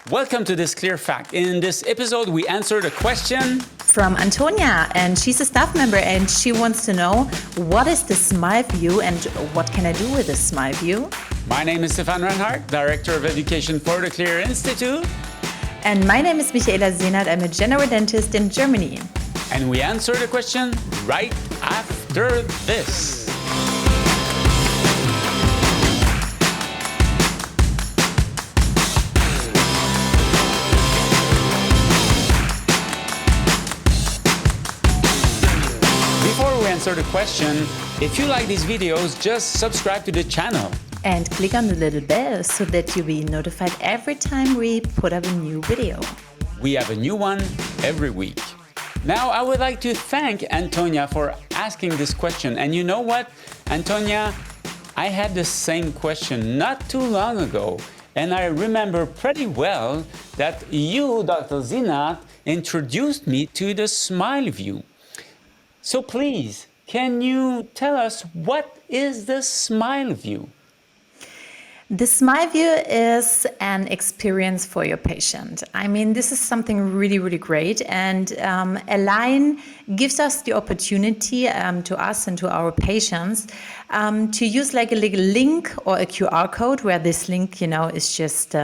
Welcome to this Clear Fact. In this episode, we answered a question from Antonia, and she's a staff member, and she wants to know what is the SmileView and what can I do with the SmileView? My name is Stephane Reinhardt, Director of Education for the C.L.E.A.R Institute. And my name is Michaela Sehnert. I'm a general dentist in Germany. And we answer the question right after this. Before we answer the question, if you like these videos, just subscribe to the channel. And click on the little bell so that you'll be notified every time we put up a new video. We have a new one every week. Now, I would like to thank Antonia for asking this question. And you know what, Antonia, I had the same question not too long ago. And I remember pretty well that you, Dr. Sehnert, introduced me to the SmileView. So please, can you tell us what is the SmileView? The SmileView is an experience for your patient. I mean, this is something really, really great. And Align gives us the opportunity to us and to our patients to use like a little link or a QR code where this link, is just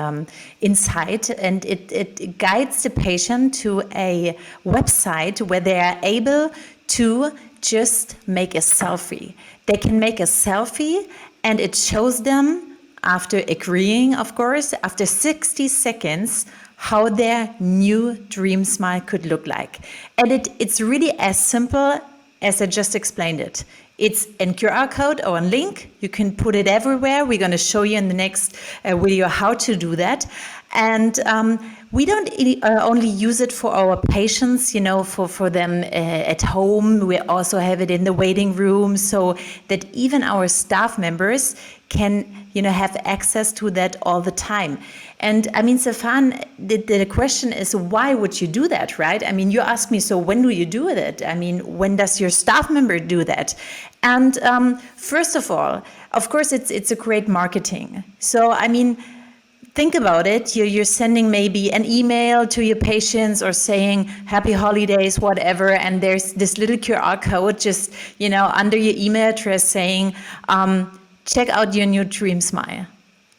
inside. And it guides the patient to a website where they are able to just make a selfie. They can make a selfie and it shows them, after agreeing, of course, after 60 seconds, how their new dream smile could look like. And it's really as simple as I just explained it. It's a QR code or a link. You can put it everywhere. We're going to show you in the next video how to do that. And we don't only use it for our patients, for them at home. We also have it in the waiting room so that even our staff members can, have access to that all the time. And I mean, Stephane, the question is, why would you do that, right? I mean, you asked me, so when do you do that? I mean, when does your staff member do that? And first of all, of course, it's a great marketing. So, I mean, think about it. You're sending maybe an email to your patients or saying happy holidays, whatever. And there's this little QR code just, under your email address saying, check out your new dream smile.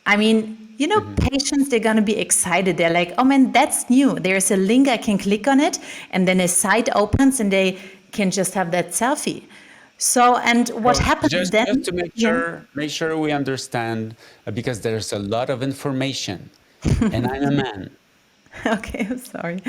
I mean, patients, they're going to be excited. They're like, oh man, that's new. There's a link, I can click on it. And then a site opens and they can just have that selfie. So, and what happens then? Just to make sure we understand, because there's a lot of information, and I'm a man. Okay, I'm sorry.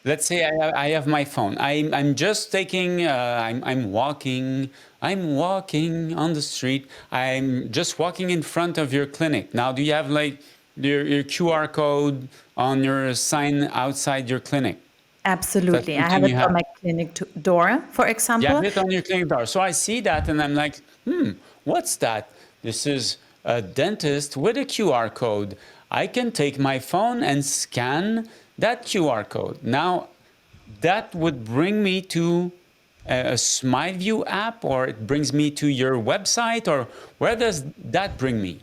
Let's say I have my phone. I'm just taking. I'm walking. I'm walking on the street. I'm just walking in front of your clinic. Now, do you have like your QR code on your sign outside your clinic? Absolutely. I have it on my clinic door, for example. Yeah, it on your clinic door. So I see that and I'm like, what's that? This is a dentist with a QR code. I can take my phone and scan that QR code. Now, that would bring me to a SmileView app, or it brings me to your website, or where does that bring me?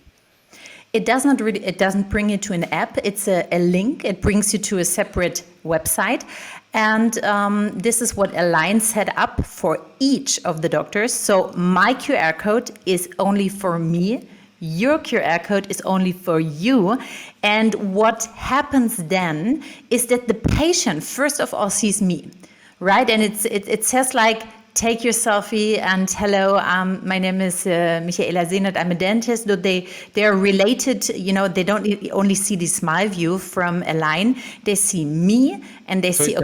It doesn't bring you to an app. It's a link. It brings you to a separate website. And this is what Align set up for each of the doctors. So my QR code is only for me. Your QR code is only for you. And what happens then is that the patient, first of all, sees me, right? And it says like, take your selfie and hello, my name is Michaela Sehnert, I'm a dentist. They're related, they don't only see the SmileView from Align, they see me and they see, a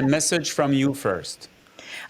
message from you first.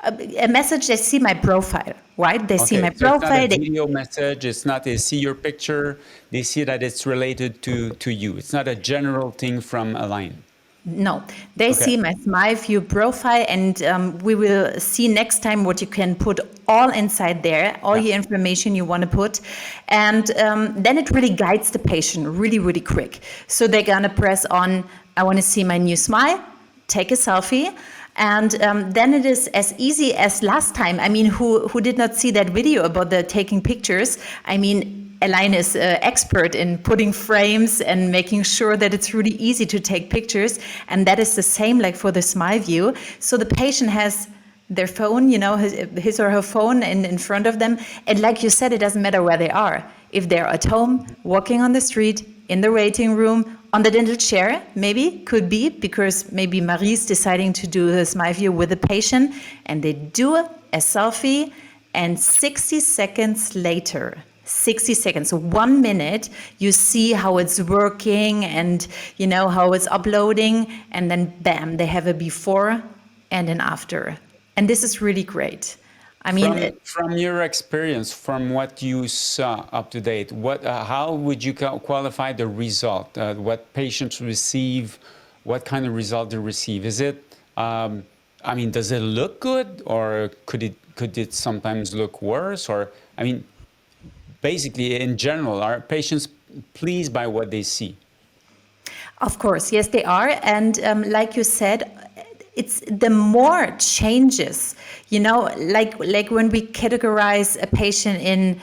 A message, they see my profile, right? They see my profile. It's not a video message, it's not they see your picture, they see that it's related to you. It's not a general thing from Align. No, they see my SmileView profile, and we will see next time what you can put all inside there, all your information you want to put. And then it really guides the patient really, really quick. So they're going to press on, I want to see my new smile, take a selfie. And then it is as easy as last time. I mean, who did not see that video about the taking pictures? I mean, Elaine is expert in putting frames and making sure that it's really easy to take pictures. And that is the same like for the SmileView. So the patient has their phone, his or her phone in front of them. And like you said, it doesn't matter where they are. If they're at home, walking on the street, in the waiting room, on the dental chair, maybe, could be, because maybe Marie's deciding to do the SmileView with the patient, and they do a selfie, and 60 seconds later, 60 seconds, 1 minute, you see how it's working and how it's uploading, and then bam, they have a before and an after. And this is really great. I mean, from your experience, from what you saw up to date, how would you qualify the result? What patients receive? What kind of result they receive? Is it? Does it look good, or could it sometimes look worse? Or basically, in general, are patients pleased by what they see? Of course, yes, they are, and like you said, it's the more changes, like when we categorize a patient in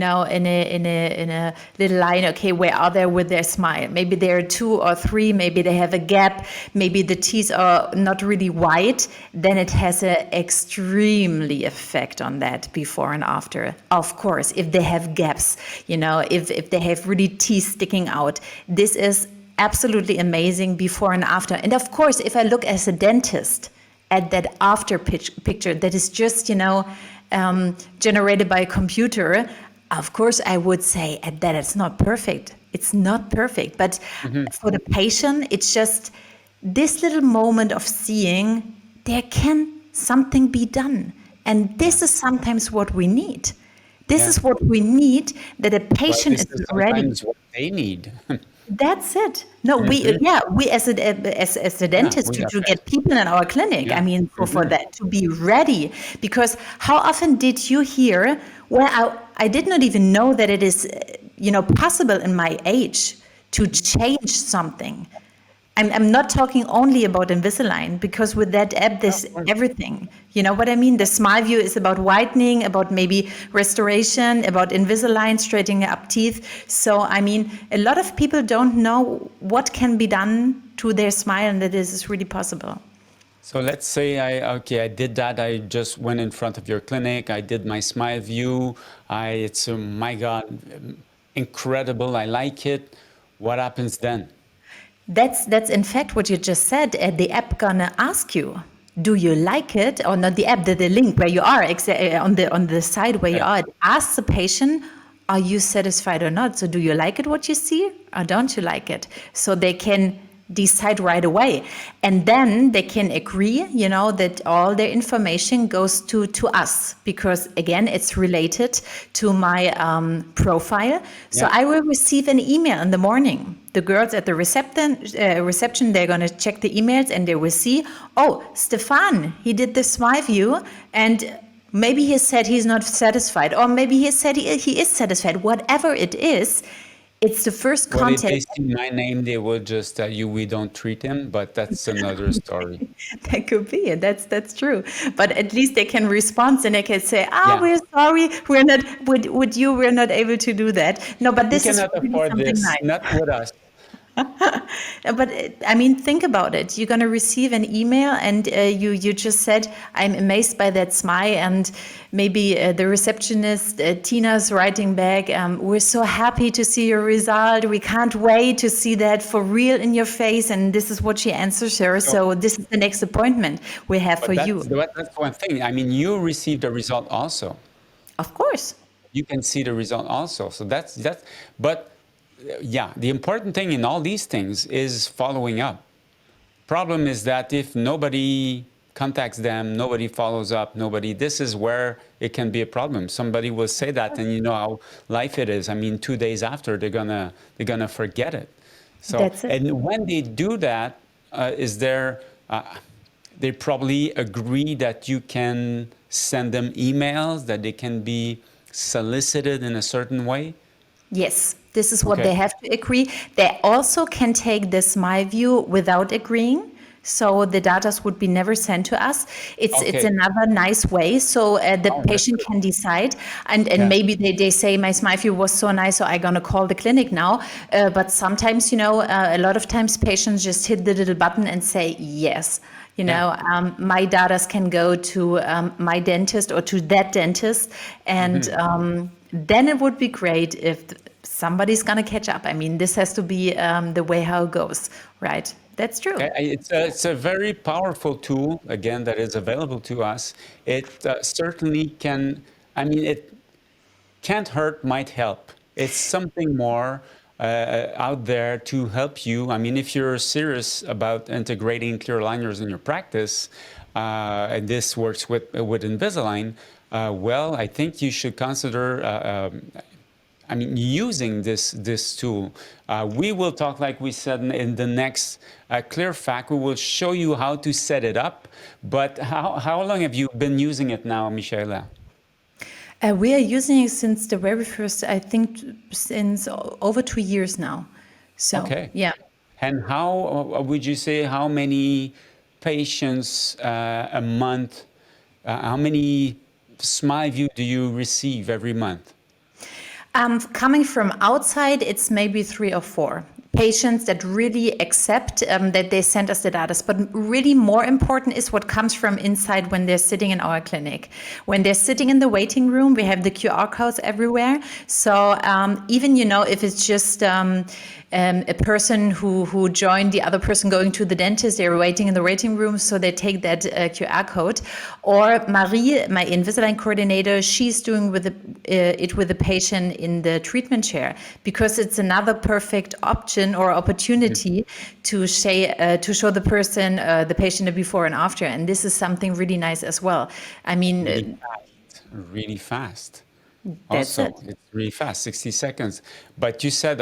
a little line, okay, where are they with their smile? Maybe there are 2 or 3, maybe they have a gap, maybe the teeth are not really white, then it has an extremely effect on that before and after. Of course, if they have gaps, if they have really teeth sticking out, this is absolutely amazing before and after. And of course, if I look as a dentist at that after picture that is just, generated by a computer, of course, I would say at that it's not perfect. It's not perfect. But for the patient, it's just this little moment of seeing there can something be done. And this is sometimes what we need. This is what we need, that a patient is ready. Sometimes what they need. That's it. No, we as a dentist to get people in our clinic. Yeah. For that to be ready, because how often did you hear? Well, I did not even know that it is, possible in my age to change something. I'm not talking only about Invisalign, because with that app, there's everything. You know what I mean? The SmileView is about whitening, about maybe restoration, about Invisalign, straightening up teeth. So, a lot of people don't know what can be done to their smile, and that this is really possible. So let's say I did that. I just went in front of your clinic. I did my SmileView. It's, my God, incredible. I like it. What happens then? That's in fact what you just said. The app gonna ask you, do you like it or not? The app, the link where you are on the side where you are, it asks the patient, are you satisfied or not? So do you like it what you see, or don't you like it? So they can decide right away, and then they can agree, that all their information goes to us, because again, it's related to my profile. So I will receive an email in the morning. The girls at the reception, they're going to check the emails, and they will see, oh, Stephane, he did the SmileView, and maybe he said he's not satisfied, or maybe he said he is satisfied. Whatever it is, it's the first contact. Well, if they see my name, they will just tell you we don't treat him, but that's another story. That could be. That's true. But at least they can respond, and they can say, we're sorry, we're not with you, we're not able to do that. No, but this is really something nice. Not with us. But think about it. You're going to receive an email, and you just said, I'm amazed by that smile, and maybe the receptionist, Tina's writing back, we're so happy to see your result. We can't wait to see that for real in your face. And this is what she answers her. So this is the next appointment we have for you. That's one thing. You received a result also. Of course. You can see the result also. So that's but yeah, the important thing in all these things is following up. Problem is that if nobody contacts them, nobody follows up, this is where it can be a problem. Somebody will say that, and you know how life it is. 2 days after, they're gonna forget it. So, that's it. And when they do that, they probably agree that you can send them emails, that they can be solicited in a certain way. Yes, this is what they have to agree. They also can take the SmileView without agreeing. so the data would be never sent to us. It's Okay. another nice way, so the Oh, that's patient good. can decide, and Yeah. maybe they say my SmileView was so nice, so I'm gonna call the clinic now. But sometimes, a lot of times patients just hit the little button and say yes. Yeah. My data can go to my dentist or to that dentist, and then it would be great if somebody's gonna catch up. I mean, this has to be the way how it goes, right? That's true. It's a very powerful tool, again, that is available to us. It certainly can, I mean, it can't hurt, might help. It's something more out there to help you. I mean, if you're serious about integrating clear aligners in your practice, and this works with Invisalign, well, I think you should consider using this tool. We will talk, like we said, in the next Clear Fact. We will show you how to set it up. But how long have you been using it now, Michaela? We are using it since the very first, I think, since over 2 years now. So, Okay. yeah. And how would you say, how many patients a month, how many SmileView do you receive every month? Coming from outside, it's maybe 3 or 4 patients that really accept that they send us the data. But really more important is what comes from inside when they're sitting in our clinic. When they're sitting in the waiting room, we have the QR codes everywhere. So even, if it's just a person who joined the other person going to the dentist, they're waiting in the waiting room, so they take that QR code. Or Marie, my Invisalign coordinator, she's doing it with the patient in the treatment chair, because it's another perfect option or opportunity to show the person, the patient, the before and after. And this is something really nice as well. I mean, Really fast. that's Also, it. it's really fast, 60 seconds. But you said,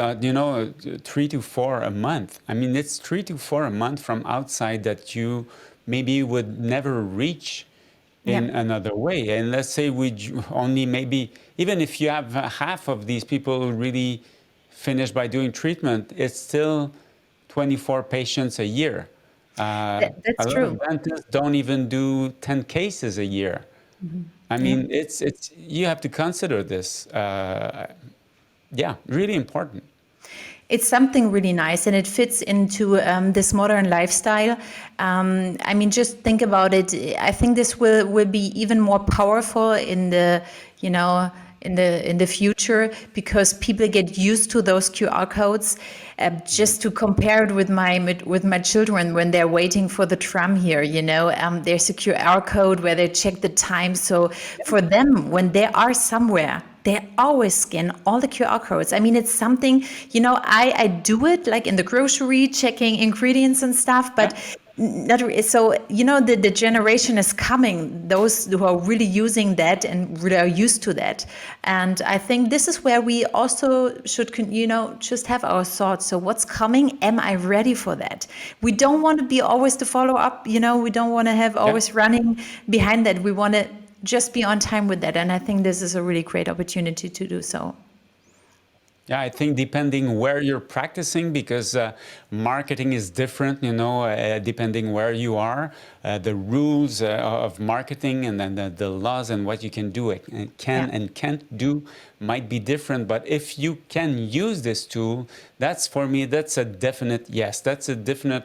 3 to 4 a month. I mean, it's 3 to 4 a month from outside that you maybe would never reach in Yeah. another way. And let's say only maybe, even if you have half of these people really finish by doing treatment, it's still 24 patients a year. A That's lot true. of dentists don't even do 10 cases a year. I Yeah. mean, it's you have to consider this. Yeah, really important. It's something really nice, and it fits into this modern lifestyle. I mean, just think about it. I think this will be even more powerful in the, in the future, because people get used to those QR codes. Just to compare it with my children when they're waiting for the tram here, there's a QR code where they check the time. So for them, when they are somewhere, they always scan all the QR codes. I mean, it's something, I do it like in the grocery, checking ingredients and stuff, but not so, the generation is coming, those who are really using that and really are used to that. And I think this is where we also should, just have our thoughts. So what's coming? Am I ready for that? We don't want to be always the follow up, we don't want to have always running behind that. We want to just be on time with that. And I think this is a really great opportunity to do so. Yeah, I think depending where you're practicing, because marketing is different, depending where you are, the rules of marketing and then the laws and what you can do and and can't do might be different. But if you can use this tool, for me, that's a definite yes. That's a definite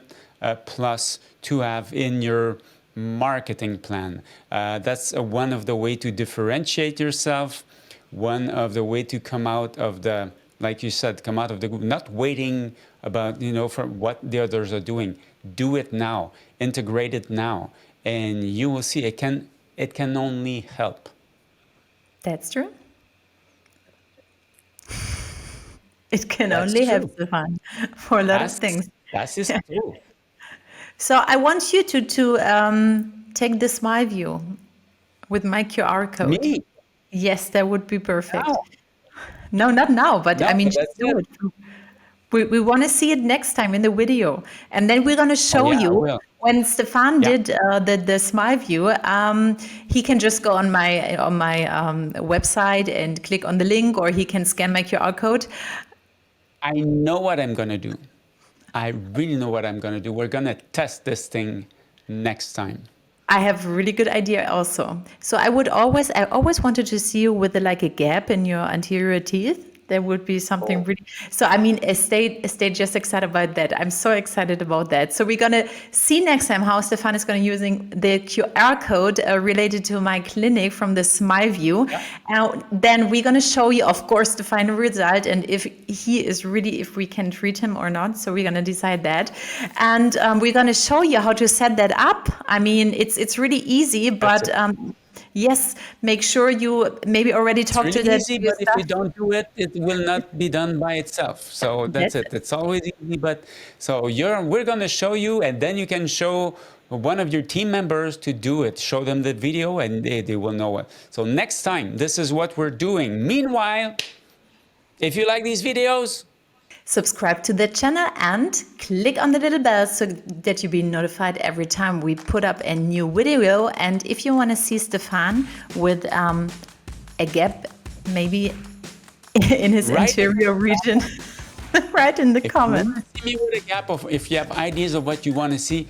plus to have in your marketing plan. That's one of the way to differentiate yourself, one of the way to come out of the, like you said, come out of the group, not waiting about, for what the others are doing. Do it now, integrate it now, and you will see it can only help. That's true. It can That's only have true. the fun for a lot of That's things. that is true. So I want you to take this SmileView with my QR code. Me? Yes, that would be perfect. No, No, not now, but I no, mean, but just that's do it. it. We want to see it next time in the video. And then we're going to Oh show yeah, I you will. when Stephane Yeah. did the SmileView. He can just go on my website and click on the link, or he can scan my QR code. I know what I'm gonna do. I really know what I'm going to do. We're going to test this thing next time. I have a really good idea also. So I always wanted to see you with like a gap in your anterior teeth. There would be something really. So I mean, stay just excited about that. I'm so excited about that. So we're gonna see next time how Stephane is gonna using the QR code related to my clinic from the SmileView. Yeah. Then we're gonna show you, of course, the final result and if we can treat him or not. So we're gonna decide that, and we're gonna show you how to set that up. I mean, it's really easy, but. Yes, make sure you maybe already talked to that. It's really easy, but if you don't do it, it will not be done by itself. So that's it. It's always easy, but so we're going to show you, and then you can show one of your team members to do it. Show them the video, and they will know it. So next time, this is what we're doing. Meanwhile, if you like these videos, subscribe to the channel and click on the little bell so that you'll be notified every time we put up a new video. And if you want to see Stephane with a gap maybe in his anterior region, write in the comments. If you want to see me with a gap, if you have ideas of what you want to see,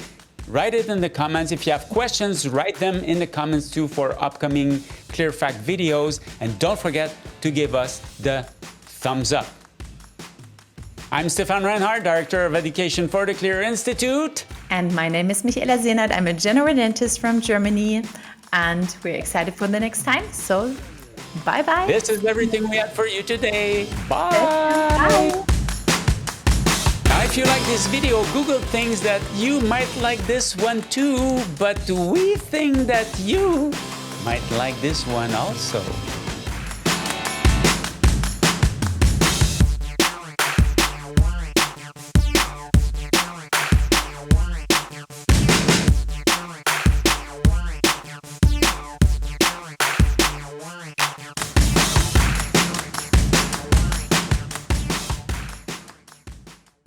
write it in the comments. If you have questions, write them in the comments too for upcoming Clear Fact videos. And don't forget to give us the thumbs up. I'm Stephane Reinhardt, Director of Education for the C.L.E.A.R Institute. And my name is Michaela Sehnert. I'm a general dentist from Germany. And we're excited for the next time. So, bye-bye. This is everything we had for you today. Bye. Bye. Now, if you like this video, Google things that you might like this one too. But we think that you might like this one also.